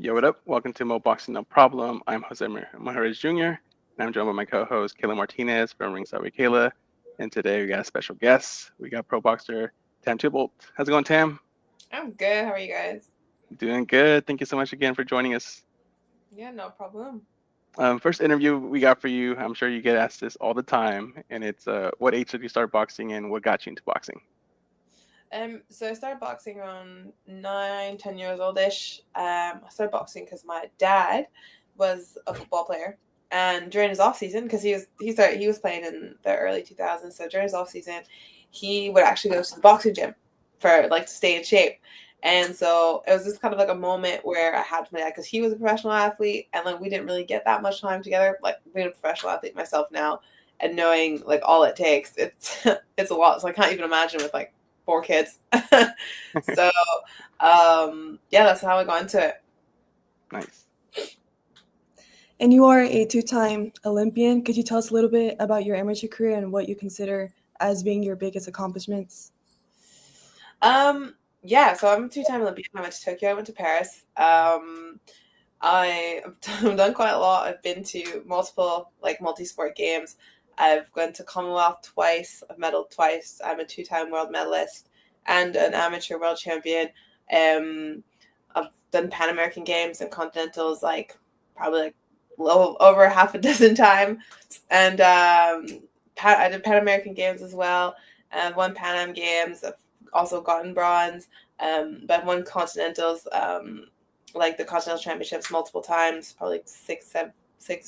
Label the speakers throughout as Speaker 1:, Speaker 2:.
Speaker 1: Yo, what up? Welcome to Mo Boxing No Problem. I'm Jose Maharez Jr., and I'm joined by my co-host Kayla Martinez from Ringside with Kayla. And today we got a special guest. We got pro boxer Tamm Thibeault. How's it going, Tam?
Speaker 2: I'm good. How are you guys?
Speaker 1: Doing good. Thank you so much again for joining us.
Speaker 2: Yeah, no problem.
Speaker 1: First interview we got for you. I'm sure you get asked this all the time, and it's what age did you start boxing and what got you into boxing?
Speaker 2: So I started boxing around 9, 10 years oldish. I started boxing because my dad was a football player, and during his off season, because he was playing in the early 2000s, so during his off season, he would actually go to the boxing gym for like to stay in shape. And so it was just kind of like a moment where I had my dad because he was a professional athlete, and like we didn't really get that much time together. Like being a professional athlete myself now, and knowing like all it takes, it's it's a lot. So I can't even imagine with like 4 kids. So yeah, that's how I got into it.
Speaker 1: Nice.
Speaker 3: And you are a two-time Olympian. Could you tell us a little bit about your amateur career and what you consider as being your biggest accomplishments?
Speaker 2: Yeah, so I'm a two-time Olympian. I went to Tokyo, I went to Paris. I've done quite a lot. I've been to multiple like multi-sport games. I've gone to Commonwealth twice. I've medaled twice. I'm a two-time world medalist and an amateur world champion. I've done Pan American Games and Continentals like probably like low, over half a dozen times, and I did Pan American Games as well. I've won Pan Am Games. I've also gotten bronze, but I've won Continentals. Like the Continental Championships multiple times, probably like 6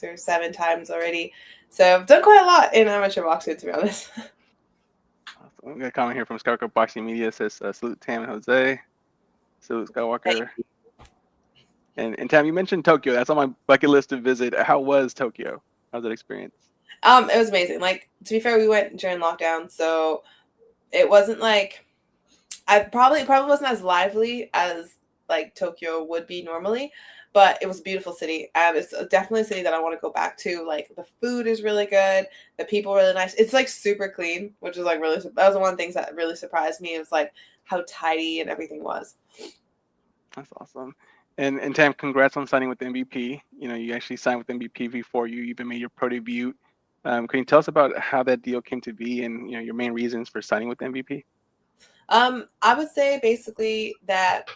Speaker 2: or 7 times already. So I've done quite a lot in amateur boxing, to be honest.
Speaker 1: Awesome. We got a comment here from Skywalker Boxing Media. It says salute Tam and Jose. Salute Skywalker. And Tam, you mentioned Tokyo. That's on my bucket list to visit. How was Tokyo? How's that experience?
Speaker 2: It was amazing. Like to be fair, we went during lockdown, so it wasn't like I probably wasn't as lively as like Tokyo would be normally, but it was a beautiful city, and it's definitely a city that I want to go back to. Like the food is really good, the people are really nice. It's like super clean, which is like really that was one of the things that really surprised me. It was like how tidy and everything was.
Speaker 1: That's awesome. And Tam, congrats on signing with MVP. You know, you actually signed with MVP before you even made your pro debut. Can you tell us about how that deal came to be and your main reasons for signing with MVP?
Speaker 2: I would say basically that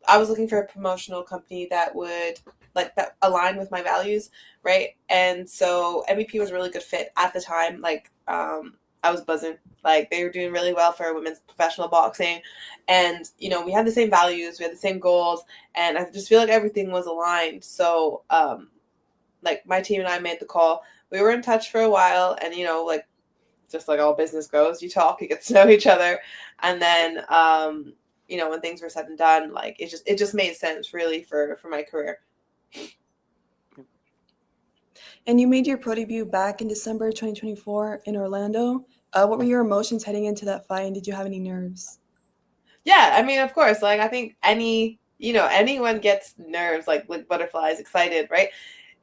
Speaker 2: I was looking for a promotional company that would like that align with my values, right? And so MVP was a really good fit at the time. Like I was buzzing. Like they were doing really well for women's professional boxing, and we had the same values, we had the same goals, and I just feel like everything was aligned. So like my team and I made the call. We were in touch for a while, and like just like all business goes, you talk, you get to know each other, and then when things were said and done, like it just made sense really for my career.
Speaker 3: And you made your pro debut back in December 2024 in Orlando. What were your emotions heading into that fight, and did you have any nerves?
Speaker 2: Yeah, I mean, of course, like I think anyone gets nerves, like butterflies, excited, right?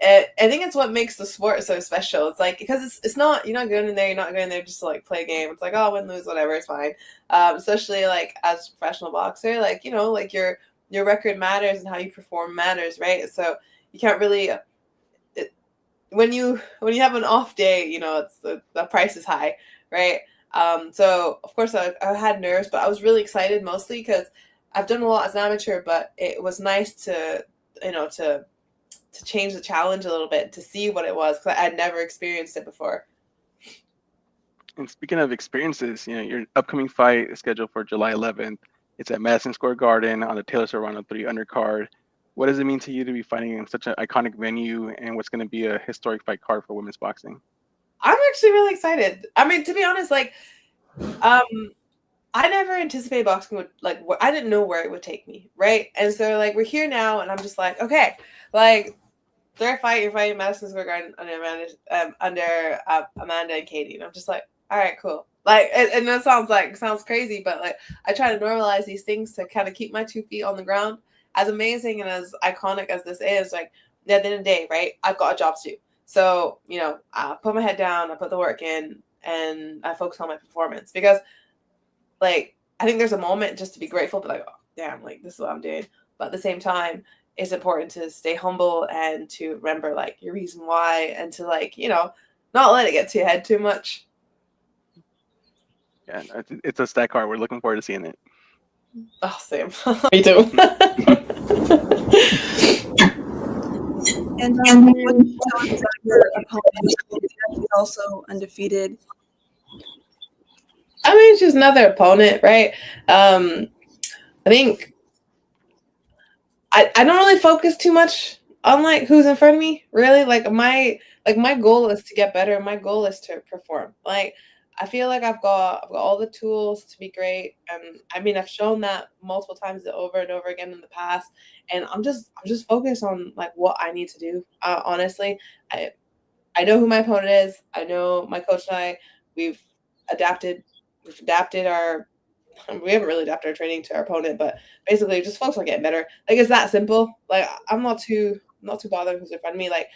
Speaker 2: I think it's what makes the sport so special. It's like because it's not you're not going in there, you're not going there just to like play a game. It's like oh, win, lose, whatever, it's fine. Especially like as a professional boxer, like like your record matters and how you perform matters, right? So you can't really when you have an off day, it's the price is high, right? So of course I had nerves, but I was really excited mostly because I've done a lot as an amateur, but it was nice to to change the challenge a little bit to see what it was because I'd never experienced it before.
Speaker 1: And speaking of experiences, your upcoming fight is scheduled for July 11th. It's at Madison Square Garden on the Taylor Serrano 3 undercard. What does it mean to you to be fighting in such an iconic venue and what's going to be a historic fight card for women's boxing?
Speaker 2: I'm actually really excited. I mean, to be honest, like, um, I never anticipated boxing would like. I didn't know where it would take me, right? And so, like, we're here now, and I'm just like, okay, like, third fight, you're fighting Madison Square Garden under Amanda and Katie, and I'm just like, all right, cool. Like, and that sounds crazy, but like, I try to normalize these things to kind of keep my 2 feet on the ground. As amazing and as iconic as this is, like, at the end of the day, right? I've got a job to do, so I put my head down, I put the work in, and I focus on my performance because, like, I think there's a moment just to be grateful, but like, oh, damn, like this is what I'm doing. But at the same time, it's important to stay humble and to remember like your reason why, and to like, not let it get to your head too much.
Speaker 1: Yeah, it's a stack card. We're looking forward to seeing it.
Speaker 2: Oh, same. Me too.
Speaker 3: And what can you tell us about your opponent? He's also undefeated.
Speaker 2: I mean, it's just another opponent, right? I think I don't really focus too much on like who's in front of me, really. Like my goal is to get better. My goal is to perform. Like I feel like I've got all the tools to be great, and I mean I've shown that multiple times over and over again in the past. And I'm just focused on like what I need to do. Honestly, I I know who my opponent is. I know my coach and I. We've adapted. We've adapted our. We haven't really adapted our training to our opponent, but basically, just focus on getting better. Like it's that simple. Like I'm not too bothered who's in front of me. Like,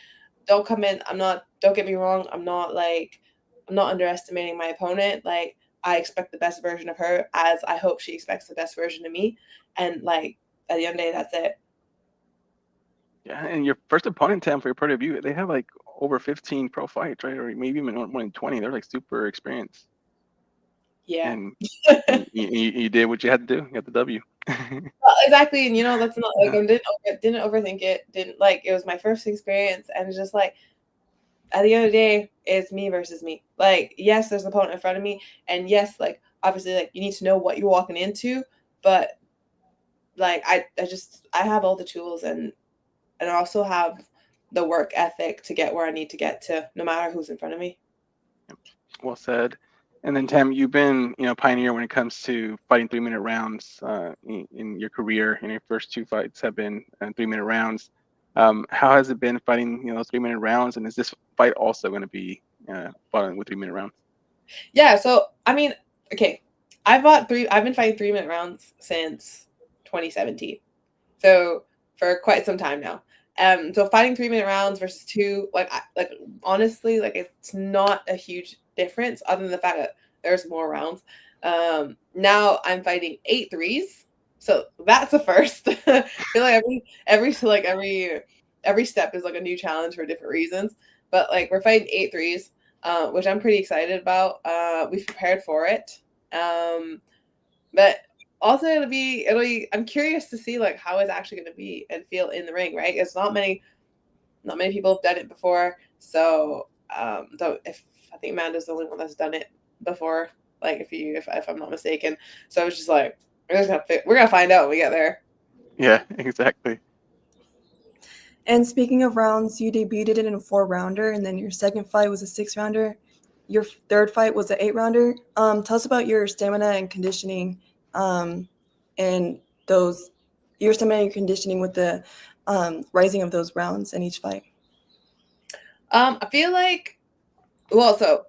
Speaker 2: don't come in. I'm not. Don't get me wrong. I'm not underestimating my opponent. Like I expect the best version of her, as I hope she expects the best version of me. And like at the end of the day, that's it.
Speaker 1: Yeah, and your first opponent, Tam, for your point of view, they have like over 15 pro fights, right? Or maybe even more than 20. They're like super experienced.
Speaker 2: Yeah.
Speaker 1: And you did what you had to do. You got the W.
Speaker 2: Well, exactly, and that's not like
Speaker 1: Uh,
Speaker 2: I didn't overthink it. Didn't like it was my first experience, and just like at the end of the day, it's me versus me. Like, yes, there's an opponent in front of me, and yes, like obviously, like you need to know what you're walking into, but like I have all the tools, and I also have the work ethic to get where I need to get to, no matter who's in front of me.
Speaker 1: well said. And then Tam, you've been, pioneer when it comes to fighting 3 minute rounds in your career. And your first two fights have been 3 minute rounds. How has it been fighting, those 3 minute rounds? And is this fight also going to be fought with 3 minute rounds?
Speaker 2: Yeah, so I mean, okay, I've been fighting 3-minute rounds since 2017. So for quite some time now. So fighting 3-minute rounds versus two, like honestly, like it's not a huge difference other than the fact that there's more rounds. Now I'm fighting 8 threes, so that's a first. I feel like every step is like a new challenge for different reasons. But like we're fighting 8 threes, which I'm pretty excited about. We've prepared for it. But also it'll be I'm curious to see like how it's actually going to be and feel in the ring, right? It's not many people have done it before, so though if I think Amanda's the only one that's done it before, like if I'm not mistaken. So it's just like we're gonna find out when we get there.
Speaker 1: Yeah, exactly.
Speaker 3: And speaking of rounds, you debuted it in a 4-rounder, and then your second fight was a 6-rounder. Your third fight was an 8-rounder. Tell us about your stamina and conditioning, and those your stamina and conditioning with the rising of those rounds in each fight.
Speaker 2: I feel like, well, so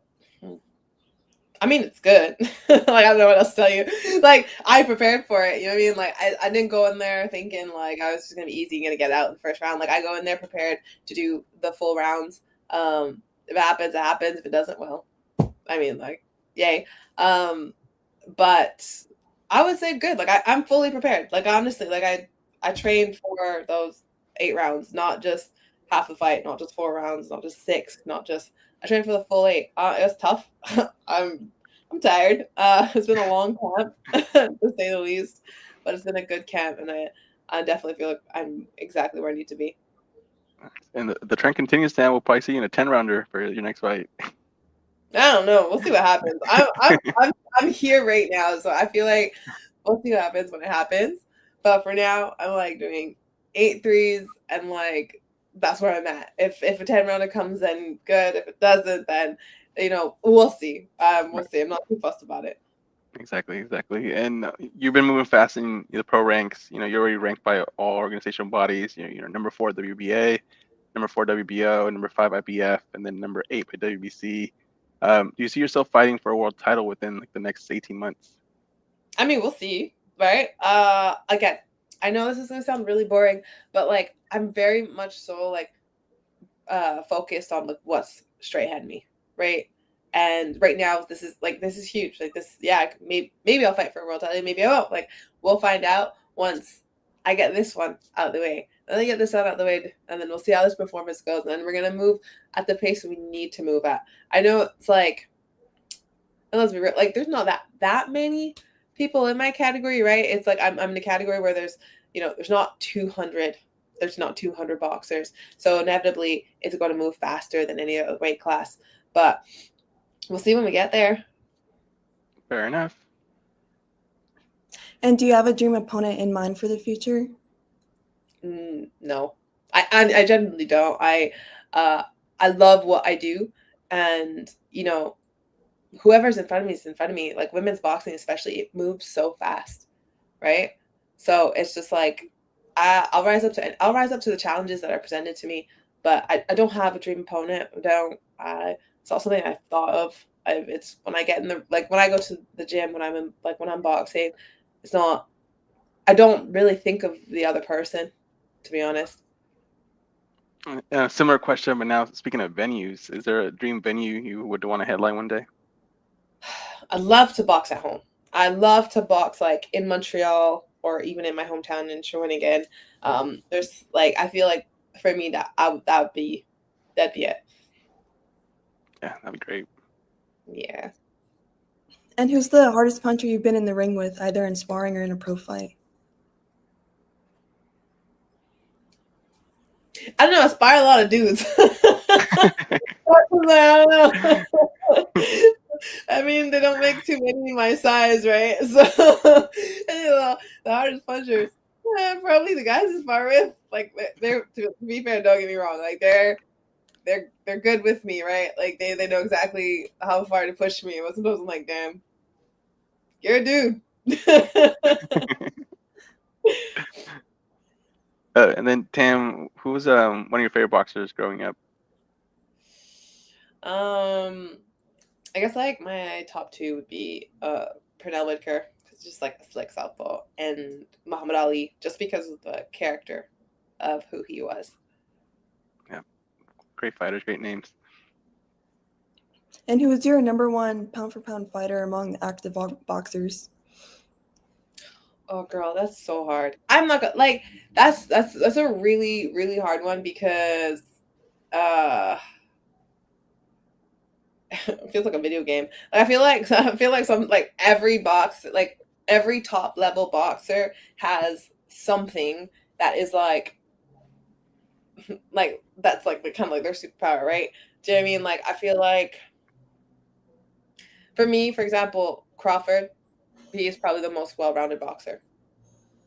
Speaker 2: I mean, it's good. Like, I don't know what else to tell you. Like, I prepared for it. You know what I mean? Like, I didn't go in there thinking, like, I was just going to be easy and going to get out in the first round. Like, I go in there prepared to do the full rounds. If it happens, it happens. If it doesn't, well, I mean, like, yay. But I would say good. Like, I'm fully prepared. Like, honestly, like, I trained for those 8 rounds, not just half the fight, not just 4 rounds, not just six, not just I trained for the full 8. It was tough. I'm I'm tired. It's been a long camp, to say the least, but it's been a good camp, and I definitely feel like I'm exactly where I need to be.
Speaker 1: And the trend continues, Tam. We'll probably see you in a 10 rounder for your next fight.
Speaker 2: I don't know. We'll see what happens. I'm here right now, so I feel like we'll see what happens when it happens. But for now, I'm like doing 8 threes, and like that's where I'm at. If a 10 rounder comes, then good. If it doesn't, then we'll see. We'll
Speaker 1: Right.
Speaker 2: see. I'm not too fussed about it.
Speaker 1: Exactly, exactly. And you've been moving fast in the pro ranks. You're already ranked by all organizational bodies. You're number 4 WBA, number 4 WBO, number 5 IBF, and then number 8 by WBC. Do you see yourself fighting for a world title within like the next 18 months?
Speaker 2: I mean, we'll see, right? Again, I know this is gonna sound really boring, but like I'm very much so like focused on like what's straight ahead of me, right? And right now, this is huge. Like this, yeah, maybe I'll fight for a world title, maybe I won't. Like we'll find out once I get this one out of the way, then I get this one out of the way, and then we'll see how this performance goes, and then we're gonna move at the pace we need to move at. I know it's like, and let's be real, like there's not that many people in my category, right? It's like I'm in a category where there's, there's not 200. There's not 200 boxers, so inevitably it's going to move faster than any other weight class. But we'll see when we get there.
Speaker 1: Fair enough.
Speaker 3: And do you have a dream opponent in mind for the future?
Speaker 2: No, I genuinely don't. I love what I do, and whoever's in front of me is in front of me. Like women's boxing, especially, it moves so fast, right? So it's just like I'll rise up to the challenges that are presented to me, but I don't have a dream opponent. I don't. It's not something I've thought of. It's when I get in the when I go to the gym, when I'm boxing, it's not. I don't really think of the other person, to be honest.
Speaker 1: Similar question, but now speaking of venues, is there a dream venue you would want to headline one day?
Speaker 2: I love to box at home. I love to box like in Montreal or even in my hometown in Shawinigan. There's I feel like for me that'd be it.
Speaker 1: Yeah, that'd be great.
Speaker 2: Yeah.
Speaker 3: And who's the hardest puncher you've been in the ring with, either in sparring or in a pro fight?
Speaker 2: I don't know. I spar a lot of dudes. I don't know. I mean, they don't make too many my size, right? So, the hardest punchers, probably the guys I spar with. Like, they're to be fair, don't get me wrong. Like, they're good with me, right? Like, they know exactly how far to push me. But sometimes I'm like, damn, you're a dude.
Speaker 1: And then Tam, who was one of your favorite boxers growing up?
Speaker 2: I guess like my top two would be Pernell Whitaker, because just like a slick southpaw, and Muhammad Ali, just because of the character of who he was.
Speaker 1: Yeah, great fighters, great names.
Speaker 3: And who is your number one pound for pound fighter among active boxers?
Speaker 2: Oh, girl, that's so hard. I'm not gonna like that's a really really hard one because it feels like a video game. Like, I feel like some like every top level boxer has something that is like that's like the kind of like their superpower, right? Do you know what I mean? Like I feel like for me, for example, Crawford, he is probably the most well-rounded boxer,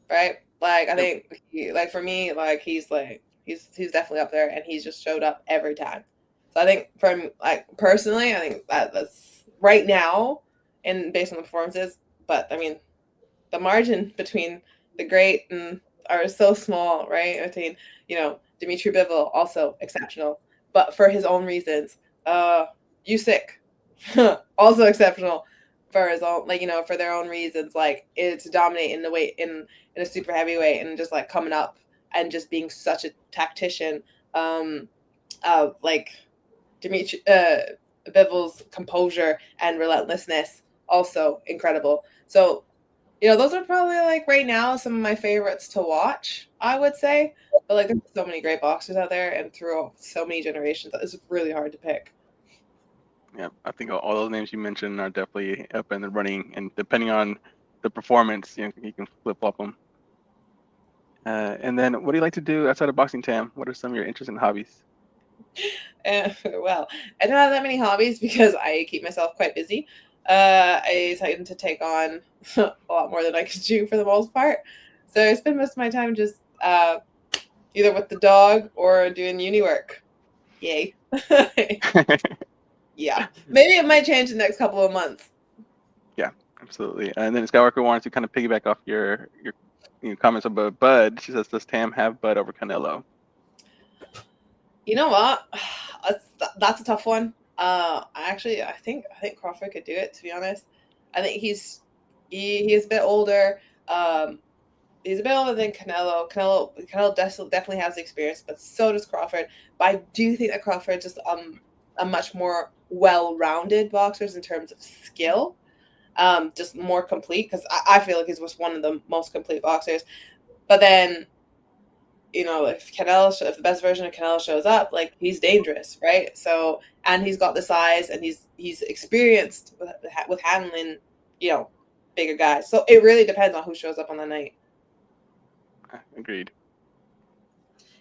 Speaker 2: right? Like I
Speaker 1: Yep.
Speaker 2: think for me, he's definitely up there, and he's just showed up every time. So I think from like personally, I think that's right now, and based on the performances. But I mean, the margin between the great and are so small, right? Between Dimitri Bivol, also exceptional, but for his own reasons. Usyk, also exceptional for his own, for their own reasons, like to dominate in the weight in a super heavyweight and just like coming up and just being such a tactician. Like Dimitri Bivol's composure and relentlessness, also incredible. So those are probably like right now some of my favorites to watch, I would say. But like there's so many great boxers out there and through so many generations, it's really hard to pick.
Speaker 1: Yeah, I think all those names you mentioned are definitely up in the running, and depending on the performance, you can flip flop them. And then, what do you like to do outside of boxing, Tam? What are some of your interests and hobbies?
Speaker 2: Well, I don't have that many hobbies because I keep myself quite busy. I tend to take on a lot more than I could do for the most part. So I spend most of my time just either with the dog or doing uni work. Yay. Yeah. Maybe it might change in the next couple of months.
Speaker 1: Yeah, absolutely. And then Skywalker wanted to kind of piggyback off your comments about Bud. She says, "Does Tam have Bud over Canelo?"
Speaker 2: You know what? That's a tough one. I think Crawford could do it. To be honest, I think he's a bit older. He's a bit older than Canelo. Canelo definitely has the experience, but so does Crawford. But I do think that Crawford is just a much more well-rounded boxers in terms of skill. Just more complete because I feel like he's just one of the most complete boxers. But then, if if the best version of Canelo shows up, like, he's dangerous, right? So, and he's got the size, and he's experienced with handling, bigger guys. So it really depends on who shows up on the night.
Speaker 1: Agreed.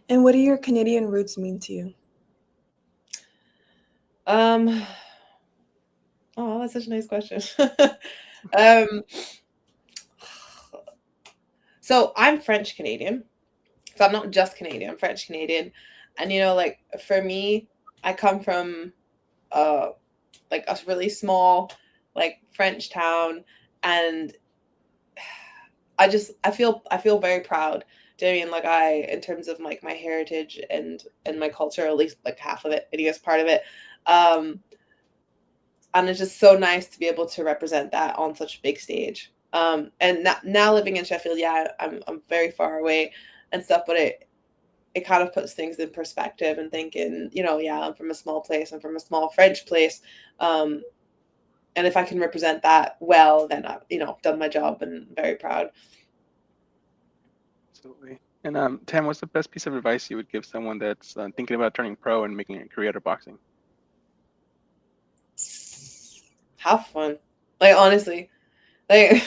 Speaker 3: And what do your Canadian roots mean to you?
Speaker 2: Oh, that's such a nice question. um, so I'm French Canadian. So I'm not just Canadian, I'm French Canadian. And like, for me, I come from like a really small, like, French town, and I feel very proud. Do you know what I mean? Like, in terms of, like, my heritage and my culture, at least like half of it, I guess part of it. Um and it's just so nice to be able to represent that on such a big stage. And now living in Sheffield, yeah, I'm very far away and stuff, but it kind of puts things in perspective, and thinking, yeah, I'm from a small place, I'm from a small French place. And if I can represent that well, then I've, done my job, and very proud.
Speaker 1: Absolutely. And Tam, what's the best piece of advice you would give someone that's thinking about turning pro and making a career out of boxing?
Speaker 2: Have fun. Like, honestly, like,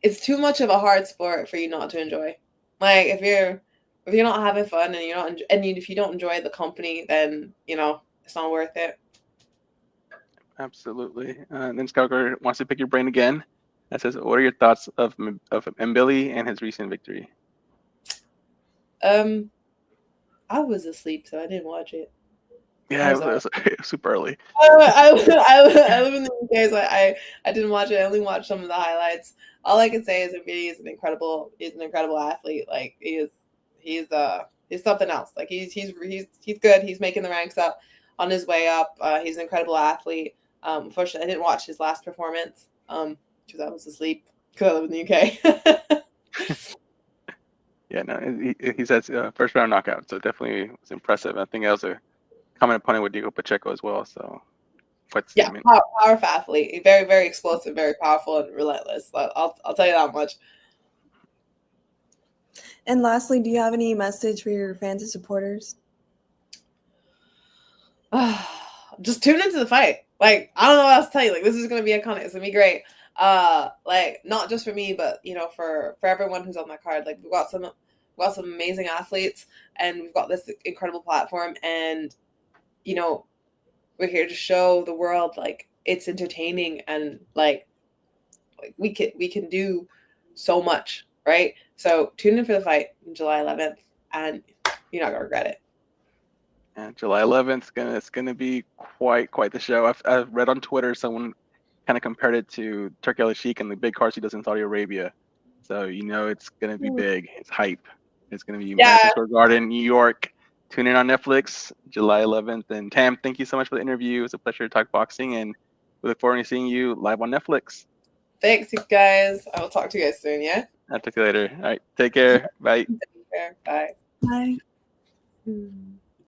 Speaker 2: it's too much of a hard sport for you not to enjoy. Like, if you're not having fun, and if you don't enjoy the company, then it's not worth it.
Speaker 1: Absolutely. And then Scout wants to pick your brain again. That says, what are your thoughts of Mbili and his recent victory?
Speaker 2: I was asleep, so I didn't watch it.
Speaker 1: Yeah, it was super early.
Speaker 2: I live in the UK, so I didn't watch it. I only watched some of the highlights. All I can say is that he's an incredible athlete. Like, he's something else. Like, he's good. He's making the ranks up, on his way up. He's an incredible athlete. Unfortunately, I didn't watch his last performance because I was asleep, because I live in the UK.
Speaker 1: Yeah, no, he says first round knockout, so definitely was impressive. I think that was a common opponent with Diego Pacheco as well, so quite the statement.
Speaker 2: Yeah, powerful athlete, very, very explosive, very powerful, and relentless. I'll tell you that much.
Speaker 3: And lastly, do you have any message for your fans and supporters?
Speaker 2: Just tune into the fight. Like, I don't know what else to tell you. Like, this is gonna be iconic. It's gonna be great. Like, not just for me, but for everyone who's on that card. Like, we've got some amazing athletes, and we've got this incredible platform, and we're here to show the world, like, it's entertaining, and like we can do so much, right? So tune in for the fight on July 11th, and you're not gonna regret it.
Speaker 1: And July 11th, it's gonna be quite the show. I've read on Twitter someone kind of compared it to Turkey Al-Sheikh and the big cars he does in Saudi Arabia. So it's gonna be big. It's hype. It's gonna be Madison Square Garden, New York. Tune in on Netflix, July 11th. And Tam, thank you so much for the interview. It was a pleasure to talk boxing, and we look forward to seeing you live on Netflix.
Speaker 2: Thanks, you guys. I will talk to you guys soon. Yeah.
Speaker 1: I'll talk to you later. All right, take care. Bye.
Speaker 2: Take care. Bye.
Speaker 3: Bye.